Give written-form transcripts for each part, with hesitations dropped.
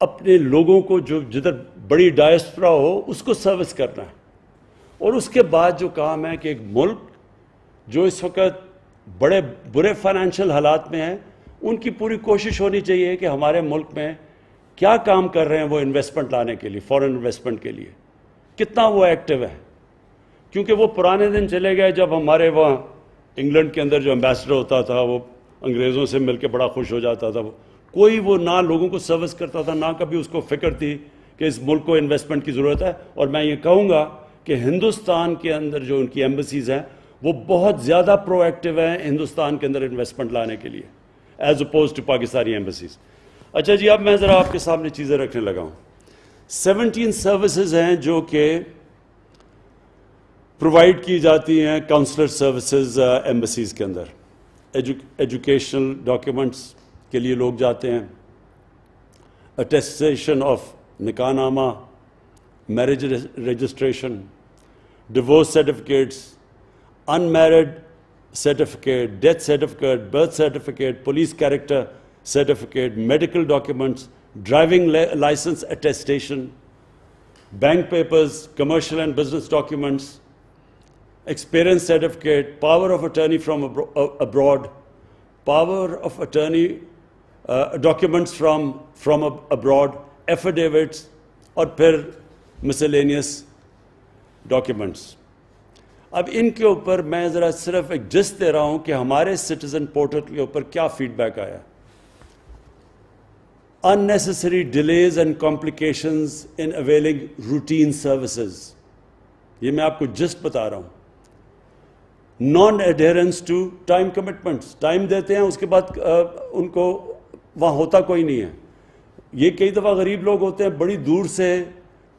اپنے لوگوں کو جو جدھر بڑی ڈائسپورا ہو اس کو سروس کرنا ہے. اور اس کے بعد جو کام ہے کہ ایک ملک جو اس وقت بڑے برے فائنینشیل حالات میں ہیں, ان کی پوری کوشش ہونی چاہیے کہ ہمارے ملک میں کیا کام کر رہے ہیں وہ انویسٹمنٹ لانے کے لیے, فورن انویسٹمنٹ کے لیے کتنا وہ ایکٹیو ہے. کیونکہ وہ پرانے دن چلے گئے جب ہمارے وہاں انگلینڈ کے اندر جو ایمبیسڈر ہوتا تھا وہ انگریزوں سے مل کے بڑا خوش ہو جاتا تھا. کوئی وہ نہ لوگوں کو سروس کرتا تھا, نہ کبھی اس کو فکر تھی کہ اس ملک کو انویسٹمنٹ کی ضرورت ہے. اور میں یہ کہوں گا کہ ہندوستان کے اندر جو ان کی ایمبیسیز ہیں وہ بہت زیادہ پرو ایکٹیو ہیں ہندوستان کے اندر انویسٹمنٹ لانے کے لیے as opposed to Pakistani embassies. اچھا جی, اب میں ذرا آپ کے سامنے چیزیں رکھنے لگا ہوں. 17 سروسز ہیں جو کہ پرووائڈ کی جاتی ہیں کاؤنسلر سروسز ایمبیسیز کے اندر. ایجوکیشنل ڈاکیومنٹس کے لیے لوگ جاتے ہیں, attestation of nikah nama, marriage registration, divorce certificates, unmarried certificate, death certificate, birth certificate, police character certificate, medical documents, driving licence attestation, bank papers, commercial and business documents, experience certificate, power of attorney from abroad, power of attorney documents from abroad, affidavits, اور پھر miscellaneous documents. اب ان کے اوپر میں ذرا صرف ایک جست دے رہا ہوں کہ ہمارے سٹیزن پورٹل کے اوپر کیا فیڈ بیک آیا. unnecessary delays and complications in availing routine services. یہ میں آپ کو جسٹ بتا رہا ہوں. Non adherence to time commitments, time دیتے ہیں اس کے بعد ان کو وہاں ہوتا کوئی نہیں ہے. یہ کئی دفعہ غریب لوگ ہوتے ہیں بڑی دور سے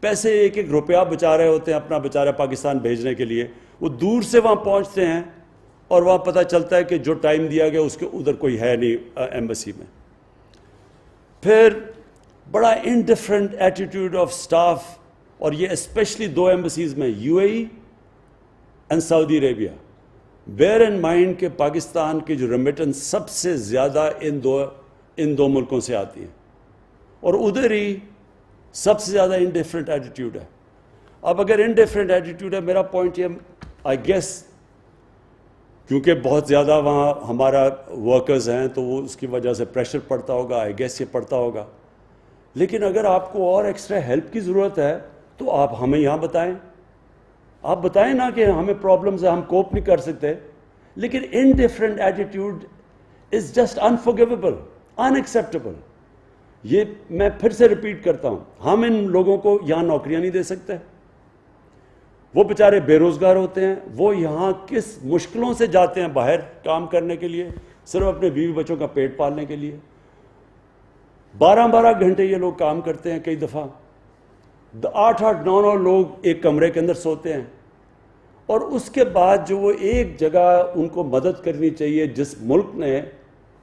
پیسے ایک ایک روپیہ بچا رہے ہوتے ہیں اپنا بیچارہ پاکستان بھیجنے کے لیے, وہ دور سے وہاں پہنچتے ہیں اور وہاں پتہ چلتا ہے کہ جو ٹائم دیا گیا اس کے ادھر کوئی ہے نہیں ایمبیسی میں. پھر بڑا انڈیفرنٹ ایٹیٹیوڈ آف سٹاف, اور یہ اسپیشلی 2 ایمبیسیز میں, U A E and Saudi Arabia. Bear in mind کہ پاکستان کی جو ریمیٹنس سب سے زیادہ ان دو ملکوں سے آتی ہیں, اور ادھر ہی سب سے زیادہ انڈیفرنٹ ایٹیٹیوڈ ہے. اب اگر انڈیفرنٹ ایٹیٹیوڈ ہے, میرا پوائنٹ یہ آئی گیس کیونکہ بہت زیادہ وہاں ہمارا ورکرز ہیں تو وہ اس کی وجہ سے پریشر پڑتا ہوگا, آئی گیس یہ پڑتا ہوگا. لیکن اگر آپ کو اور ایکسٹرا ہیلپ کی ضرورت ہے تو آپ ہمیں یہاں بتائیں. آپ بتائیں نا کہ ہمیں پرابلمز ہیں, ہم کوپ نہیں کر سکتے. لیکن indifferent attitude is just unforgivable, unacceptable. یہ میں پھر سے ریپیٹ کرتا ہوں, ہم ان لوگوں کو یہاں نوکریاں نہیں دے سکتے. وہ بیچارے بے روزگار ہوتے ہیں, وہ یہاں کس مشکلوں سے جاتے ہیں باہر کام کرنے کے لیے, صرف اپنے بیوی بچوں کا پیٹ پالنے کے لیے. 12 گھنٹے یہ لوگ کام کرتے ہیں, کئی دفعہ 8 9 لوگ ایک کمرے کے اندر سوتے ہیں. اور اس کے بعد جو وہ ایک جگہ ان کو مدد کرنی چاہیے جس ملک نے,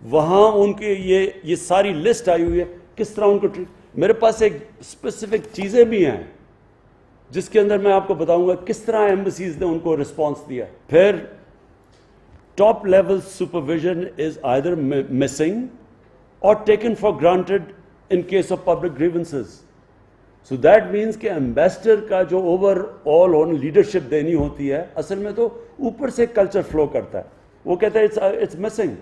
وہاں ان کے یہ ساری لسٹ آئی ہوئی ہے کس طرح ان کو میرے پاس ایک اسپیسیفک چیزیں بھی ہیں جس کے اندر میں آپ کو بتاؤں گا کس طرح ایمبیسیز نے ان کو رسپانس دیا. پھر top level supervision is either missing or taken for granted in case of public grievances. So that means کہ ایمبیسڈر کا جو اوور آل آن لیڈرشپ دینی ہوتی ہے, اصل میں تو اوپر سے کلچر فلو کرتا ہے. وہ کہتا ہے اٹس مسنگ,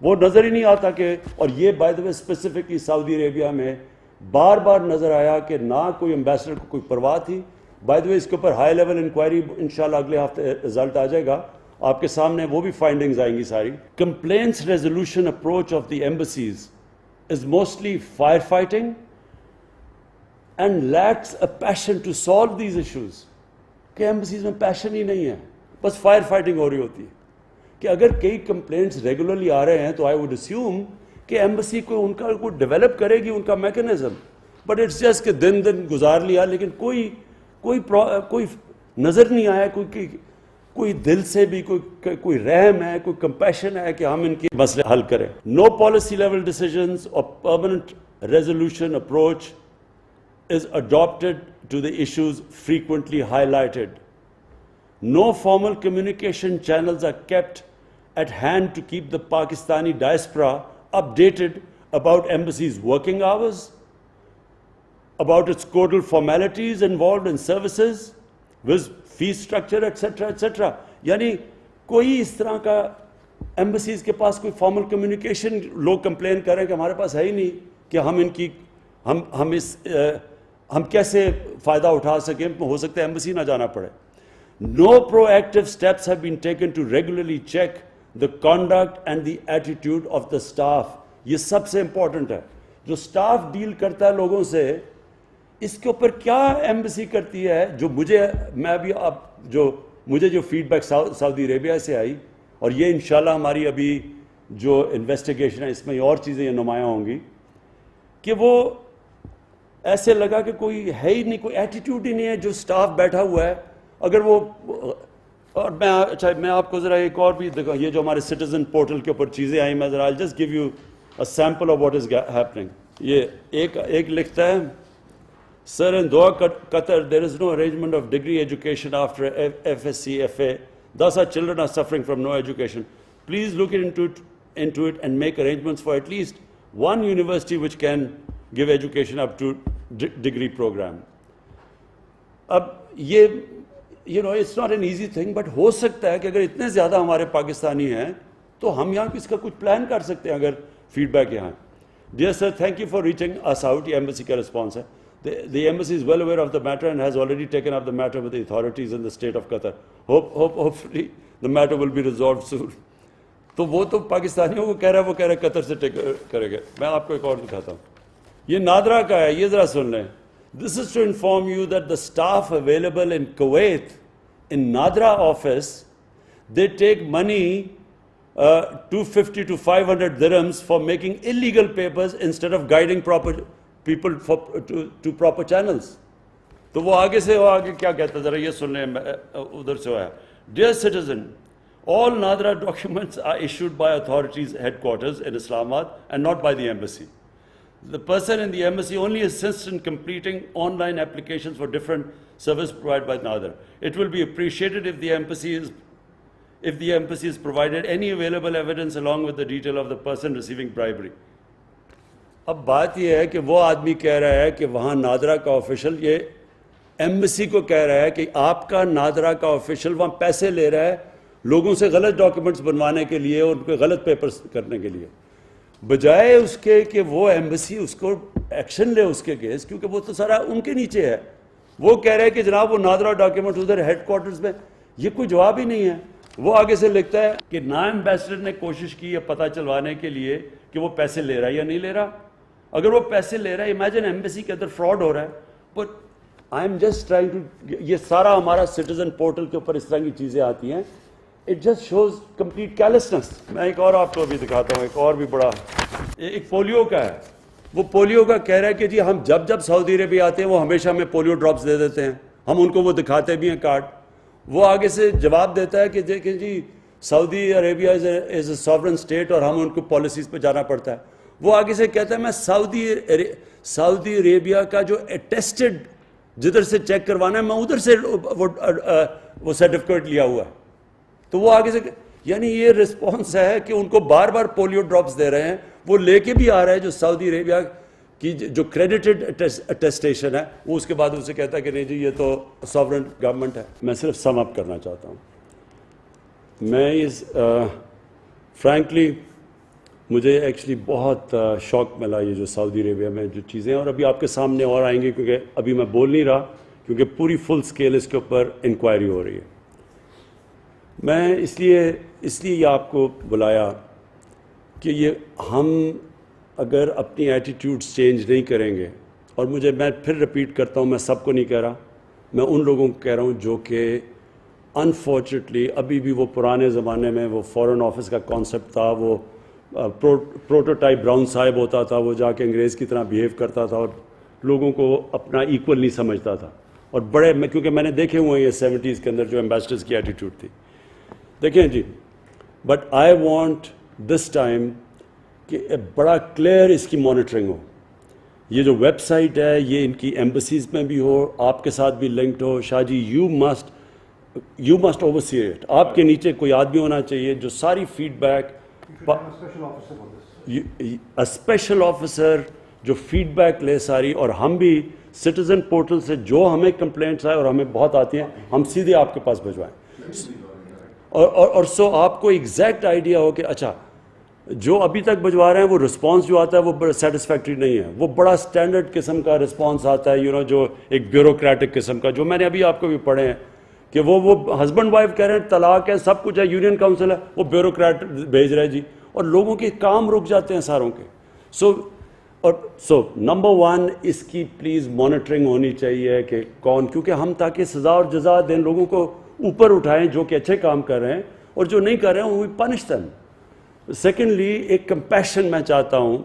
وہ نظر ہی نہیں آتا کہ. اور یہ بائی دا وے اسپیسیفکلی سعودی عربیہ میں بار بار نظر آیا کہ نہ کوئی ایمبیسڈر کو کوئی پرواہ تھی. بائی دا وے اس کے اوپر ہائی لیول انکوائری انشاءاللہ اگلے ہفتے رزلٹ آ جائے گا آپ کے سامنے, وہ بھی فائنڈنگز آئیں گی ساری. Complaints resolution approach of the embassies is mostly fire fighting and lacks a passion to solve these issues. کہ ایمبیسیز میں پیشن ہی نہیں ہے, بس فائر فائٹنگ ہو رہی ہوتی ہے. کہ اگر کئی کمپلینٹس ریگولرلی آ رہے ہیں تو آئی ووڈ اسیوم کہ ایمبیسی کو ان کا کوئی ڈیولپ کرے گی ان کا میکنزم. بٹ اٹس جسٹ کہ دن گزار لیا, لیکن کوئی نظر نہیں آیا, کوئی دل سے بھی کوئی رحم ہے, کوئی کمپیشن ہے کہ ہم ان کے مسئلے حل کریں. نو پالیسی لیول ڈیسیژنز اور permanent resolution approach is adopted to the issues frequently highlighted. No formal communication channels are kept at hand to keep the Pakistani diaspora updated about embassies' working hours, about its codal formalities involved in services, with fee structure, etc., etc. یعنی کوئی اس طرح کا embassies کے پاس کوئی formal communication, لوگ complain کر رہے ہیں کہ ہمارے پاس ہے ہی نہیں کہ ہم کیسے فائدہ اٹھا سکیں، ہو سکتا ہے ایمبسی نہ جانا پڑے. No proactive steps have been taken to regularly check the conduct and the attitude of the staff. یہ سب سے امپورٹنٹ ہے. جو سٹاف ڈیل کرتا ہے لوگوں سے، اس کے اوپر کیا ایمبسی کرتی ہے. مجھے جو فیڈ بیک سعودی عربیہ سے آئی، اور یہ انشاءاللہ ہماری ابھی جو انویسٹیگیشن ہے اس میں اور چیزیں یہ نمایاں ہوں گی، کہ وہ ایسے لگا کہ کوئی ہے ہی نہیں، کوئی ایٹیٹیوڈ ہی نہیں ہے. جو سٹاف بیٹھا ہوا ہے، اگر وہ، اور میں آپ کو ذرا ایک اور بھی دیکھا، یہ جو ہمارے سٹیزن پورٹل کے اوپر چیزیں آئیں، میں ذرا I'll just give you a sample of what is happening. یہ ایک لکھتا ہے، Sir, in Doha, Qatar, there is no arrangement of degree education after FSc, FA. Thus our children are suffering from no education. Please look into it and make arrangements for at least one university which can give education up to degree program. اب یہ it's not an easy thing, but ہو سکتا ہے کہ اگر اتنے زیادہ ہمارے پاکستانی ہیں تو ہم یہاں اس کا کچھ پلان کر سکتے ہیں اگر فیڈ بیک یہاں. Dear sir, thank you for reaching us out. یہ embassy کا response ہے. The embassy is well aware of the matter and has already taken up the matter with the authorities in the state of Qatar. Hopefully the matter will be resolved soon. تو وہ تو پاکستانیوں کو کہہ رہا ہے قطر سے کرے گا. میں آپ کو ایک اور دکھاتا ہوں. یہ نادرا کا ہے، یہ ذرا سن لیں. This is to inform you that the staff available in Kuwait, in Nadra office, they take money 250 to 500 dirhams for making illegal papers instead of guiding people to proper channels. تو وہ آگے کیا کہتا ہے ذرا یہ سن لیں. ادھر سے آیا. Dear citizen, all Nadra documents are issued by authorities headquarters in Islamabad and not by the embassy. The person in the embassy only assists in completing online applications for different services provided by Nadra. It will be appreciated if the embassy is provided any available evidence along with the detail of the person receiving bribery. اب بات یہ ہے کہ وہ آدمی کہہ رہا ہے کہ وہاں نادرا کا آفیشل یہ ایمبسی کو کہہ رہا ہے کہ آپ کا نادرا کا آفیشل وہاں پیسے لے رہا ہے لوگوں سے غلط ڈاکیومنٹس بنوانے کے لیے اور ان کے غلط پیپرز کرنے کے لیے، بجائے اس کے کہ وہ ایمبسی اس کو ایکشن لے اس کے کیس، کیونکہ وہ تو سارا ان کے نیچے ہے. وہ کہہ رہے ہیں کہ جناب وہ نادرا ڈاکیومنٹ ادھر ہیڈ کوارٹرز میں، یہ کوئی جواب ہی نہیں ہے. وہ آگے سے لکھتا ہے کہ نا ایمبیسڈر نے کوشش کی یہ پتہ چلوانے کے لیے کہ وہ پیسے لے رہا ہے یا نہیں لے رہا. اگر وہ پیسے لے رہا ہے، امیجن ایمبیسی کے اندر فراڈ ہو رہا ہے. But I am just trying to, یہ سارا ہمارا سٹیزن پورٹل کے اوپر اس طرح کی چیزیں آتی ہیں. It just shows complete carelessness. میں ایک اور آپ کو بھی دکھاتا ہوں، ایک اور بھی بڑا، ایک پولیو کا ہے. وہ پولیو کا کہہ رہا ہے کہ جی ہم جب سعودی عربیہ آتے ہیں وہ ہمیشہ ہمیں پولیو ڈراپس دے دیتے ہیں، ہم ان کو وہ دکھاتے بھی ہیں کارڈ. وہ آگے سے جواب دیتا ہے کہ دیکھیں جی سعودی عربیہ از اے ساورن اسٹیٹ اور ہم ان کو پالیسیز پہ جانا پڑتا ہے. وہ آگے سے کہتا ہے میں سعودی عربیہ کا جو اٹیسٹڈ جدھر سے چیک کروانا ہے میں ادھر سے وہ سرٹیفکیٹ لیا ہوا ہے. تو وہ آگے سے، یعنی یہ رسپانس ہے کہ ان کو بار بار پولیو ڈراپس دے رہے ہیں. وہ لے کے بھی آ رہا ہے جو سعودی عربیہ کی جو کریڈیٹڈ اٹیسٹیشن ہے، وہ اس کے بعد اسے کہتا ہے کہ نہیں جی یہ تو ساورن گورنمنٹ ہے. میں صرف سم اپ کرنا چاہتا ہوں. میں فرینکلی مجھے ایکچولی بہت شوق ملا یہ جو سعودی عربیہ میں جو چیزیں ہیں، اور ابھی آپ کے سامنے اور آئیں گے کیونکہ ابھی میں بول نہیں رہا کیونکہ پوری فل سکیل اس کے اوپر انکوائری ہو رہی ہے. میں اس لیے یہ آپ کو بلایا کہ یہ ہم اگر اپنی ایٹیٹیوڈز چینج نہیں کریں گے، اور میں پھر رپیٹ کرتا ہوں، میں سب کو نہیں کہہ رہا، میں ان لوگوں کو کہہ رہا ہوں جو کہ انفارچونیٹلی ابھی بھی وہ پرانے زمانے میں وہ فورن آفس کا کانسیپٹ تھا، وہ پروٹوٹائپ براؤن صاحب ہوتا تھا، وہ جا کے انگریز کی طرح بیہیو کرتا تھا اور لوگوں کو اپنا ایکول نہیں سمجھتا تھا. اور کیونکہ میں نے دیکھے ہوئے ہیں یہ 70s کے اندر جو ایمبیسڈرز کی ایٹیٹیوڈ تھی. دیکھیں جی، but I want this time کہ بڑا کلیئر اس کی مانیٹرنگ ہو. یہ جو ویب سائٹ ہے یہ ان کی ایمبسیز میں بھی ہو، آپ کے ساتھ بھی لنکڈ ہو. Shah ji you must oversee it. آپ کے نیچے کوئی آدمی ہونا چاہیے جو ساری فیڈ بیک، اسپیشل آفیسر جو فیڈ بیک لے ساری، اور ہم بھی سٹیزن پورٹل سے جو ہمیں کمپلینٹس آئے اور ہمیں بہت آتی ہیں ہم سیدھے آپ کے پاس بھجوائیں اور سو آپ کو ایگزیکٹ آئیڈیا ہو کہ اچھا جو ابھی تک بھجوا رہے ہیں وہ رسپانس جو آتا ہے وہ بڑا سیٹسفیکٹری نہیں ہے, وہ بڑا سٹینڈرڈ قسم کا رسپانس آتا ہے جو ایک بیوروکریٹک قسم کا, جو میں نے ابھی آپ کو بھی پڑھے ہیں کہ وہ ہسبینڈ وائف کہہ رہے ہیں طلاق ہے سب کچھ ہے, یونین کاؤنسل ہے, وہ بیوروکریٹ بھیج رہے جی, اور لوگوں کے کام رک جاتے ہیں ساروں کے. سو نمبر 1 اس کی پلیز مانیٹرنگ ہونی چاہیے کہ کون, کیونکہ ہم تاکہ سزا اور جزا دیں, لوگوں کو اوپر اٹھائیں جو کہ اچھے کام کر رہے ہیں, اور جو نہیں کر رہے ہیں وہ پنش دیم. سیکنڈلی ایک کمپیشن میں چاہتا ہوں,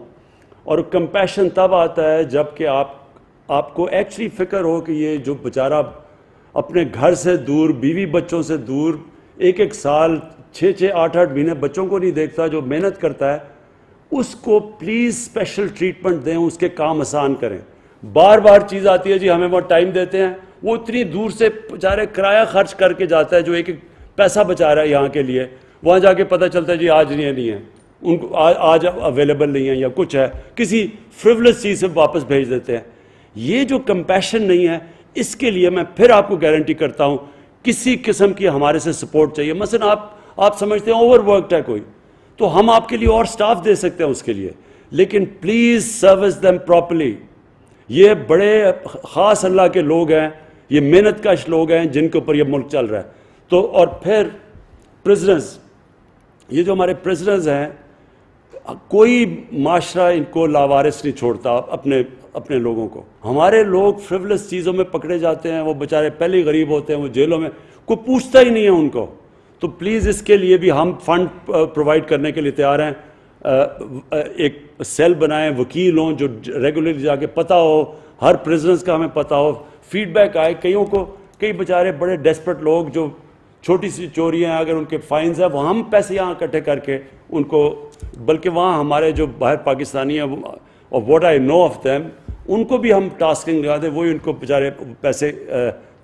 اور کمپیشن تب آتا ہے جب کہ آپ کو ایکچولی فکر ہو کہ یہ جو بیچارہ اپنے گھر سے دور, بیوی بچوں سے دور, ایک سال 6-8 مہینے بچوں کو نہیں دیکھتا, جو محنت کرتا ہے, اس کو پلیز اسپیشل ٹریٹمنٹ دیں, اس کے کام آسان کریں. بار بار چیز آتی ہے جی ہمیں وہ ٹائم دیتے ہیں, وہ اتنی دور سے بیچارے کرایہ خرچ کر کے جاتا ہے جو ایک پیسہ بچا رہا ہے یہاں کے لیے, وہاں جا کے پتہ چلتا ہے جی آج نہیں ہے, ان کو آج اویلیبل نہیں ہے یا کچھ ہے, کسی فریولس چیز سے واپس بھیج دیتے ہیں. یہ جو کمپیشن نہیں ہے, اس کے لیے میں پھر آپ کو گارنٹی کرتا ہوں کسی قسم کی ہمارے سے سپورٹ چاہیے. مثلا آپ سمجھتے ہیں اوور ورکڈ ہے کوئی, تو ہم آپ کے لیے اور سٹاف دے سکتے ہیں اس کے لیے, لیکن پلیز سروس دیم پراپرلی. یہ بڑے خاص اللہ کے لوگ ہیں, یہ محنت کش لوگ ہیں جن کے اوپر یہ ملک چل رہا ہے. تو اور پھر پرزنرز, یہ جو ہمارے پرزنرز ہیں, کوئی معاشرہ ان کو لاوارث نہیں چھوڑتا اپنے لوگوں کو. ہمارے لوگ فریولس چیزوں میں پکڑے جاتے ہیں, وہ بیچارے پہلے ہی غریب ہوتے ہیں, وہ جیلوں میں, کوئی پوچھتا ہی نہیں ہے ان کو. تو پلیز اس کے لیے بھی ہم فنڈ پرووائڈ کرنے کے لیے تیار ہیں. ایک سیل بنائیں, وکیل ہوں جو ریگولرلی جا کے پتہ ہو, ہر پرزنرز کا ہمیں پتہ ہو, فیڈ بیک آئے. کئی بیچارے بڑے ڈیسپریٹ لوگ جو چھوٹی سی چوریاں ہیں, اگر ان کے فائنز ہیں, وہ ہم پیسے یہاں اکٹھے کر کے ان کو, بلکہ وہاں ہمارے جو باہر پاکستانی ہیں, اور what I know of them, ان کو بھی ہم ٹاسکنگ لگا دیں, وہی ان کو بیچارے پیسے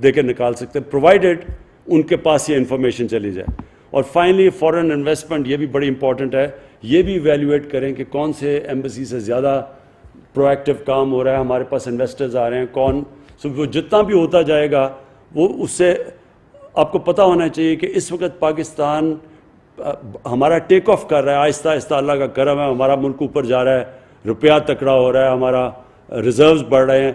دے کے نکال سکتے ہیں, پرووائڈیڈ ان کے پاس یہ انفارمیشن چلی جائے. اور فائنلی فورن انویسٹمنٹ, یہ بھی بڑی امپورٹنٹ ہے, یہ بھی ایویلیویٹ کریں کہ کون سے ایمبیسی سے زیادہ پرو ایکٹیو کام ہو رہا ہے, ہمارے پاس انویسٹرز آ رہے ہیں کون. وہ جتنا بھی ہوتا جائے گا وہ اس سے آپ کو پتہ ہونا چاہیے کہ اس وقت پاکستان ہمارا ٹیک آف کر رہا ہے آہستہ آہستہ, اللہ کا کرم ہے, ہمارا ملک اوپر جا رہا ہے, روپیہ تکڑا ہو رہا ہے, ہمارا ریزروز بڑھ رہے ہیں.